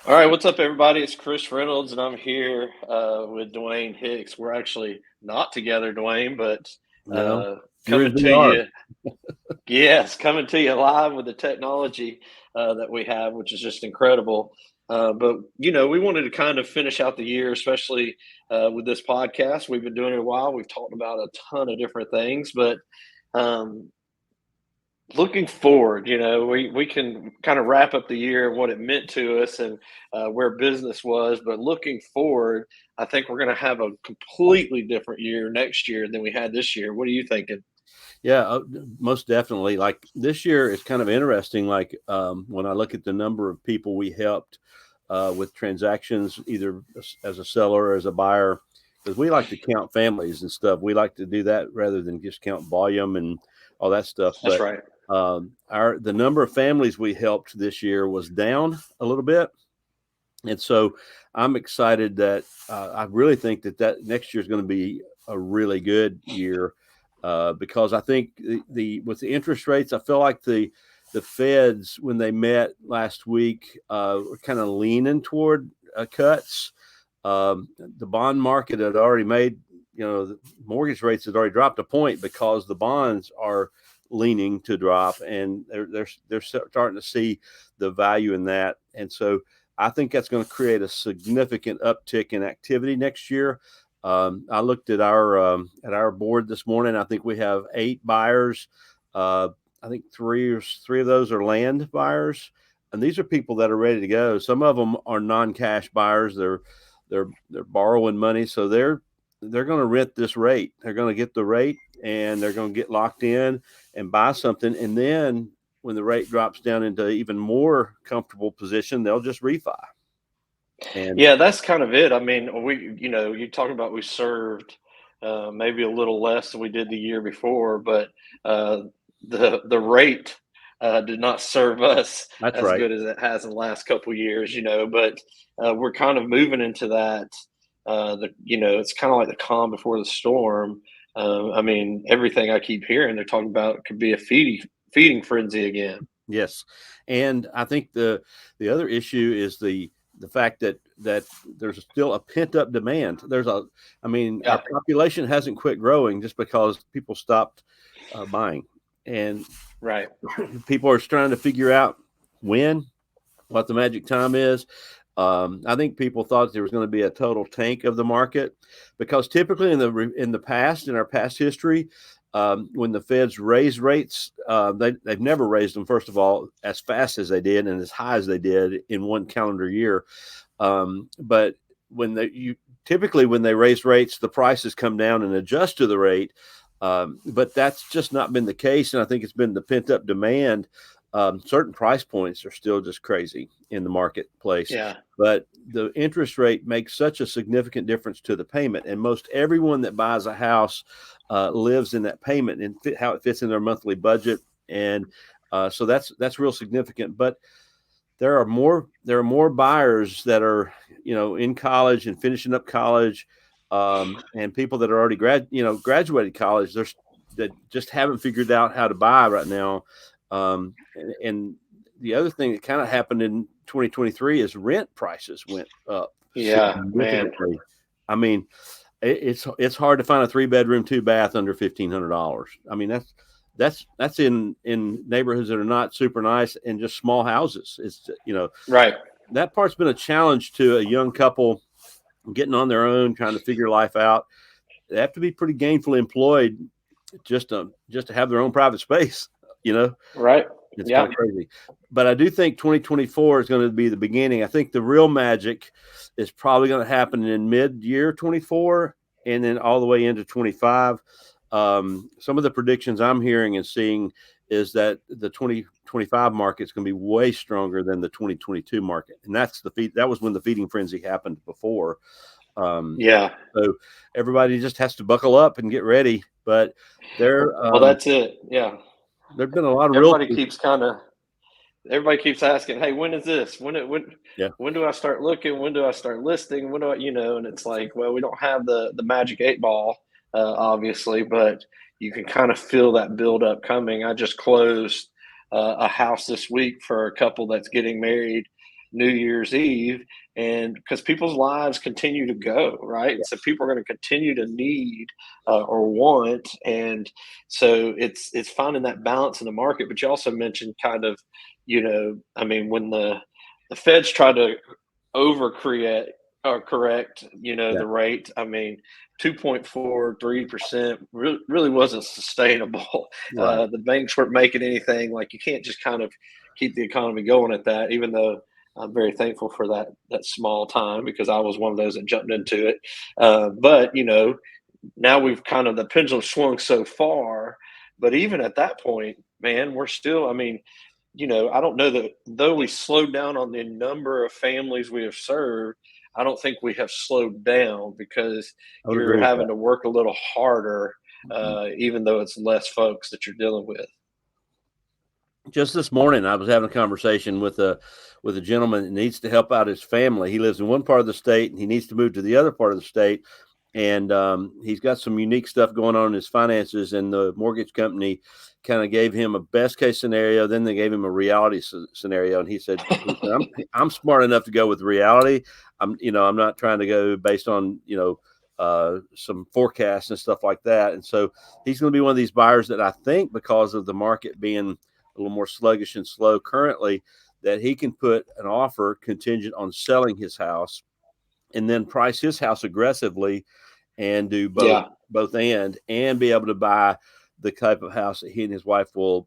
All right, what's up, everybody? It's Chris Reynolds, and I'm here with Dwayne Hicks. We're actually not together, Dwayne, but No, uh, you're his coming to VR. you, yes, coming to you live with the technology that we have, which is just incredible. But we wanted to kind of finish out the year, especially with this podcast. We've been doing it a while. We've talked about a ton of different things, but um, looking forward, we can kind of wrap up the year, what it meant to us, and where business was. But looking forward, I think we're going to have a completely different year next year than we had this year. What are you thinking? Yeah, most definitely. Like this year is kind of interesting. Like when I look at the number of people we helped with transactions, either as a seller or as a buyer, because we like to count families and stuff. We like to do that rather than just count volume and all that stuff. That's But right. our the number of families we helped this year was down a little bit, and so I'm excited that I really think that next year is going to be a really good year because I think the with the interest rates, I feel like the Feds when they met last week were kind of leaning toward cuts. The bond market had already made the mortgage rates had already dropped a point because the bonds are leaning to drop, and they're starting to see the value in that, and so I think that's going to create a significant uptick in activity next year. I looked at our board this morning. I think we have 8 buyers. Uh, I think three of those are land buyers, and these are people that are ready to go. Some of them are non-cash buyers. They're borrowing money, so they're going to rent this rate. They're going to get the rate, and they're going to get locked in and buy something, and then when the rate drops down into even more comfortable position, they'll just refi. And Yeah, that's kind of it. I mean, you talk about we served maybe a little less than we did the year before, but uh, the rate did not serve us that's as right. good as it has in the last couple of years, But we're kind of moving into that. It's kind of like the calm before the storm. I mean, everything I keep hearing, they're talking about could be a feeding frenzy again. Yes, and I think the other issue is the fact that there's still a pent up demand. I mean, our Yeah, population hasn't quit growing just because people stopped buying, and right. people are trying to figure out when what the magic time is. I think people thought there was going to be a total tank of the market because typically in the past, in our past history, when the Feds raise rates, they've never raised them. First of all, as fast as they did and as high as they did in one calendar year. But when they raise rates, the prices come down and adjust to the rate. But that's just not been the case, and I think it's been the pent up demand. Certain price points are still just crazy in the marketplace, Yeah. but the interest rate makes such a significant difference to the payment. And most everyone that buys a house lives in that payment and how it fits in their monthly budget. And so that's real significant. But there are more buyers that are in college and finishing up college, and people that are already graduated college. There's that just haven't figured out how to buy right now. And the other thing that kind of happened in 2023 is rent prices went up Yeah, man. significantly. I mean, it's hard to find a 3 bedroom 2 bath under $1,500. I mean that's in neighborhoods that are not super nice and just small houses. It's Right. that part's been a challenge to a young couple getting on their own, trying to figure life out. They have to be pretty gainfully employed just to have their own private space. You know, Right. it's kind Yeah. of crazy. But I do think 2024 is going to be the beginning. I think the real magic is probably going to happen in mid year 24 and then all the way into 25. Some of the predictions I'm hearing and seeing is that the 2025 market is going to be way stronger than the 2022 market. And that was when the feeding frenzy happened before. Um, Yeah. so everybody just has to buckle up and get ready. But there, Well, that's it. Yeah. there've been a lot of Everybody realtors. keeps kind of everybody keeps asking, "Hey, when is this? Yeah. When do I start looking? When do I start listing? When do I?" And it's like, well, we don't have the magic 8 ball, obviously, but you can kind of feel that build up coming. I just closed a house this week for a couple that's getting married, New Year's Eve, and because people's lives continue to go, right? And so people are going to continue to need or want, and so it's finding that balance in the market. But you also mentioned kind of, I mean, when the Feds try to overcreate or correct, Yeah. the rate. I mean, 2.43% really wasn't sustainable. Right. The banks weren't making anything. Like, you can't just kind of keep the economy going at that, even though I'm very thankful for that small time, because I was one of those that jumped into it. But now we've kind of, the pendulum swung so far, but even at that point, man, we're still, I mean, I don't know that, though we slowed down on the number of families we have served, I don't think we have slowed down, because I would you're agree with having that. to work a little harder, Mhm. even though it's less folks that you're dealing with. Just this morning, I was having a conversation with a gentleman that needs to help out his family. He lives in one part of the state, and he needs to move to the other part of the state. And he's got some unique stuff going on in his finances. And the mortgage company kind of gave him a best case scenario. Then they gave him a reality scenario. And he said, I'm smart enough to go with reality. I'm not trying to go based on, some forecasts and stuff like that. And so he's going to be one of these buyers that, I think, because of the market being a little more sluggish and slow currently, that he can put an offer contingent on selling his house and then price his house aggressively and do both Yeah, and be able to buy the type of house that he and his wife will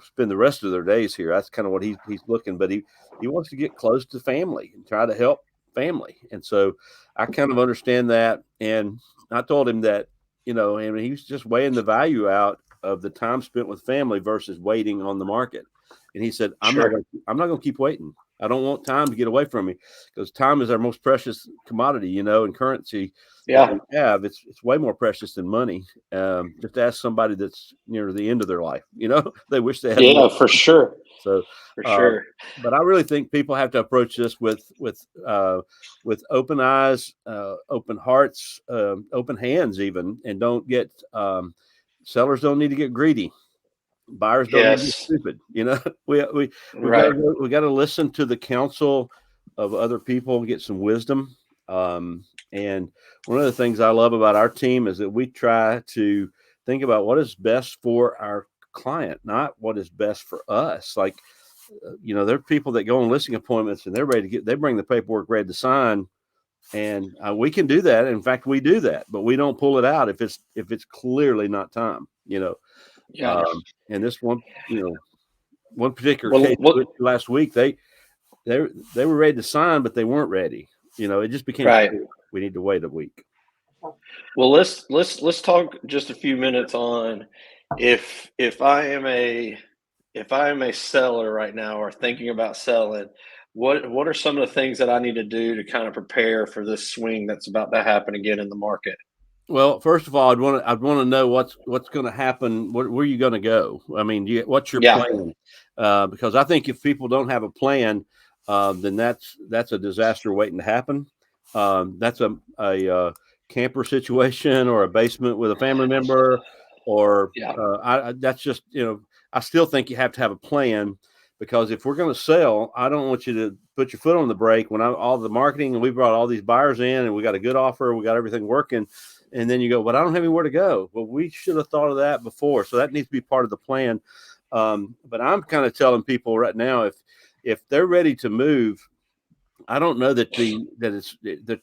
spend the rest of their days here. That's kind of what he's looking, but he wants to get close to family and try to help family. And so I kind of understand that. And I told him that, I mean, he was just weighing the value out of the time spent with family versus waiting on the market. And he said, sure. I'm not going to keep waiting. I don't want time to get away from me, because time is our most precious commodity, and currency that Yeah, we have. It's way more precious than money. Just ask somebody that's near the end of their life, they wish they had more. yeah, for sure, So, for uh, sure. but I really think people have to approach this with open eyes, open hearts, open hands, even, and don't get sellers don't need to get greedy. Buyers don't need to be Yes, stupid. We got right. to listen to the counsel of other people and get some wisdom. And one of the things I love about our team is that we try to think about what is best for our client, not what is best for us. Like, there are people that go on listing appointments and they're ready they bring the paperwork ready to sign, and we can do that. In fact, we do that, but we don't pull it out if it's clearly not time. Yeah. And this one particular Well, case last week, they were ready to sign, but they weren't ready. It just became right. clear we need to wait a week. Well, let's talk just a few minutes on, if I am a seller right now, or thinking about selling, what are some of the things that I need to do to kind of prepare for this swing that's about to happen again in the market? Well, first of all, I'd want to know what's going to happen. Where are you going to go? I mean, what's your Yeah, plan? Because I think if people don't have a plan, then that's a disaster waiting to happen. That's a camper situation, or a basement with a family member, or yeah, that's just I still think you have to have a plan, because if we're going to sell, I don't want you to put your foot on the brake when all the marketing and we brought all these buyers in and we got a good offer, we got everything working, and then you go, but I don't have anywhere to go. Well, we should have thought of that before. So that needs to be part of the plan. But I'm kind of telling people right now, if they're ready to move, I don't know that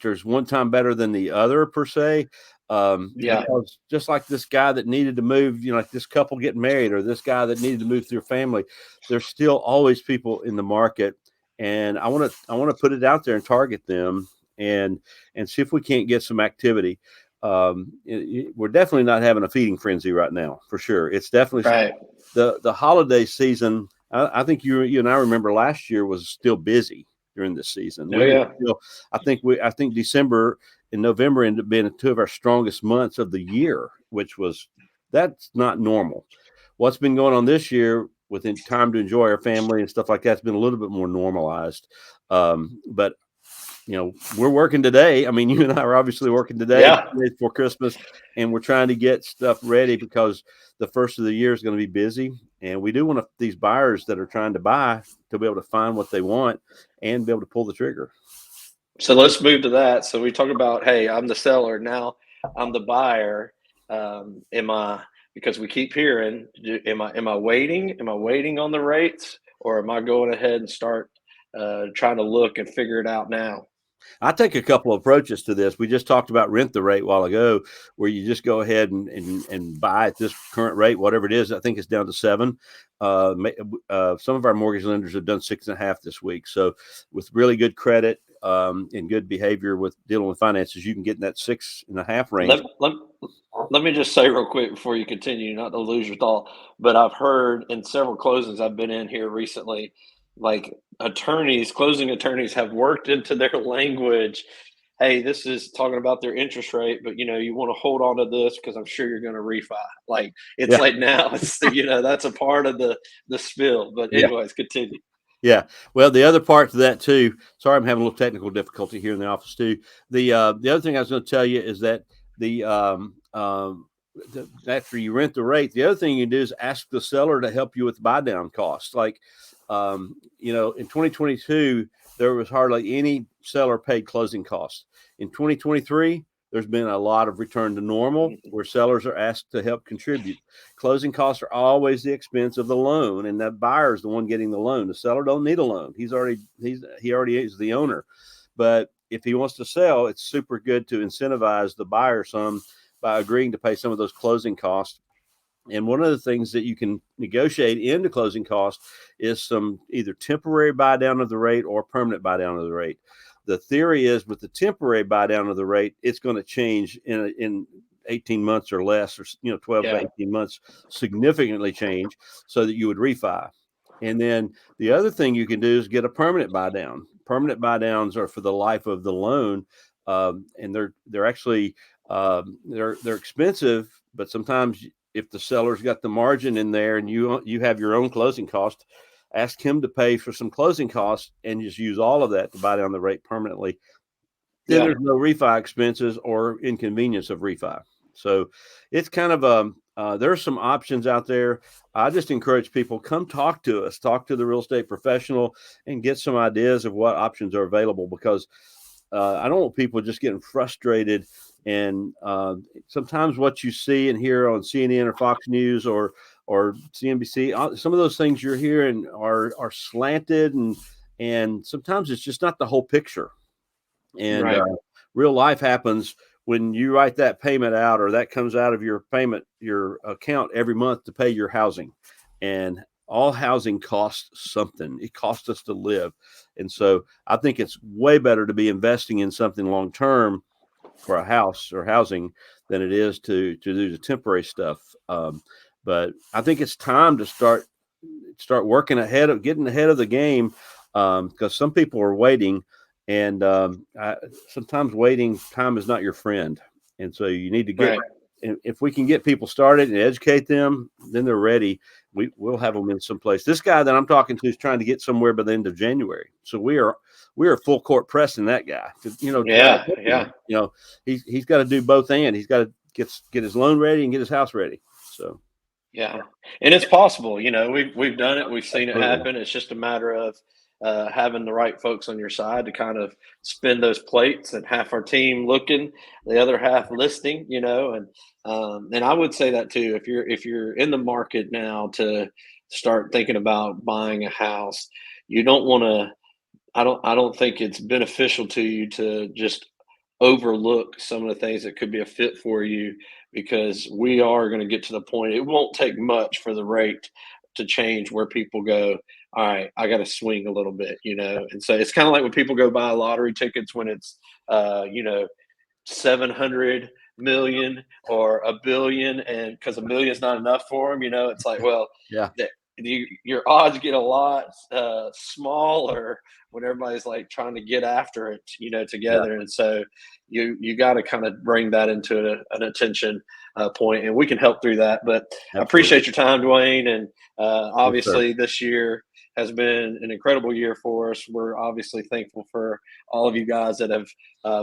there's one time better than the other per se. yeah, Because just like this guy that needed to move, like this couple getting married, or this guy that needed to move through family, there's still always people in the market. And I want to put it out there and target them, and see if we can't get some activity. We're definitely not having a feeding frenzy right now, for sure. It's definitely right. the holiday season. I think you and I remember last year was still busy during this season. Oh We were yeah, still, I think December and November ended up being two of our strongest months of the year, that's not normal. What's been going on this year, within time to enjoy our family and stuff like that's been a little bit more normalized. But we're working today. I mean, you and I are obviously working today for Christmas, and we're trying to get stuff ready because the first of the year is going to be busy. And we do want these buyers that are trying to buy to be able to find what they want and be able to pull the trigger. So let's move to that. So we talk about, hey, I'm the seller. Now I'm the buyer. Because we keep hearing, am I waiting? Am I waiting on the rates, or am I going ahead and start trying to look and figure it out now? I take a couple of approaches to this. We just talked about rent the rate a while ago, where you just go ahead and buy at this current rate, whatever it is. I think it's down to 7. Some of our mortgage lenders have done 6.5 this week. So with really good credit and good behavior with dealing with finances, you can get in that 6.5 range. Let me just say real quick before you continue, not to lose your thought, but I've heard in several closings I've been in here recently, like closing attorneys have worked into their language. Hey, this is talking about their interest rate, but you want to hold on to this because I'm sure you're going to refi. Like it's like now it's that's a part of the spill. But anyways, continue. Yeah. Well, the other part to that too. Sorry, I'm having a little technical difficulty here in the office too. The other thing I was going to tell you is that after you rent the rate, the other thing you do is ask the seller to help you with buy down costs. Like, in 2022, there was hardly any seller paid closing costs. In 2023, there's been a lot of return to normal where sellers are asked to help contribute. Closing costs are always the expense of the loan, and that buyer is the one getting the loan. The seller don't need a loan. He already is the owner. But if he wants to sell, it's super good to incentivize the buyer some by agreeing to pay some of those closing costs. And one of the things that you can negotiate into closing costs is some either temporary buy down of the rate or permanent buy down of the rate. The theory is with the temporary buy down of the rate, it's going to change in 18 months or less, or 12 to 18 months, significantly change so that you would refi. And then the other thing you can do is get a permanent buy down. Permanent buy downs are for the life of the loan, and they're actually they're expensive, but sometimes if the seller's got the margin in there and you have your own closing cost, ask him to pay for some closing costs and just use all of that to buy down the rate permanently. Then there's no refi expenses or inconvenience of refi. So it's kind of there's some options out there. I just encourage people, come talk to us, talk to the real estate professional and get some ideas of what options are available, because I don't want people just getting frustrated. And sometimes what you see and hear on CNN or Fox News or CNBC, some of those things you're hearing are slanted, and sometimes it's just not the whole picture. And real life happens when you write that payment out, or that comes out of your account every month to pay your housing. And all housing costs something. It costs us to live. And so I think it's way better to be investing in something long term for a house or housing than it is to do the temporary stuff. But I think it's time to start working getting ahead of the game, because some people are waiting, and sometimes waiting time is not your friend. And so you need to get. And if we can get people started and educate them, then they're ready. We'll have them in some place. This guy that I'm talking to is trying to get somewhere by the end of January. So we are full court pressing that guy. He's got to do both, and he's got to get his loan ready and get his house ready. So and it's possible. We've done it. We've seen it happen. It's just a matter of having the right folks on your side to kind of spin those plates, and half our team looking, the other half listening. And I would say that too. If you're in the market now to start thinking about buying a house, you don't want to. I don't think it's beneficial to you to just overlook some of the things that could be a fit for you, because we are going to get to the point. It won't take much for the rate to change where people go, all right, I got to swing a little bit, And so it's kind of like when people go buy lottery tickets when it's, 700 million or $1 billion, and because $1 million is not enough for them, it's like, well, your odds get a lot smaller when everybody's like trying to get after it, together. And so you got to kind of bring that into an attention point, and we can help through that. But I appreciate your time, Dwayne. And obviously this year has been an incredible year for us. We're obviously thankful for all of you guys that have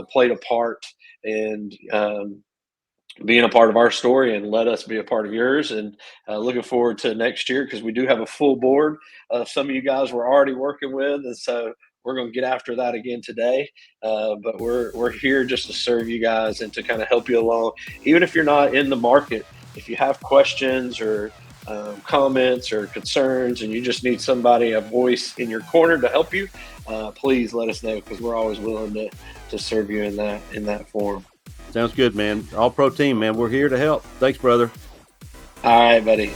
played a part in being a part of our story and let us be a part of yours. And looking forward to next year, because we do have a full board of some of you guys we're already working with. And so we're going to get after that again today. But we're here just to serve you guys and to kind of help you along. Even if you're not in the market, if you have questions or comments or concerns and you just need somebody, a voice in your corner to help you, please let us know, because we're always willing to serve you in that form. Sounds good, man. All Pro team, man. We're here to help. Thanks, brother. All right, buddy.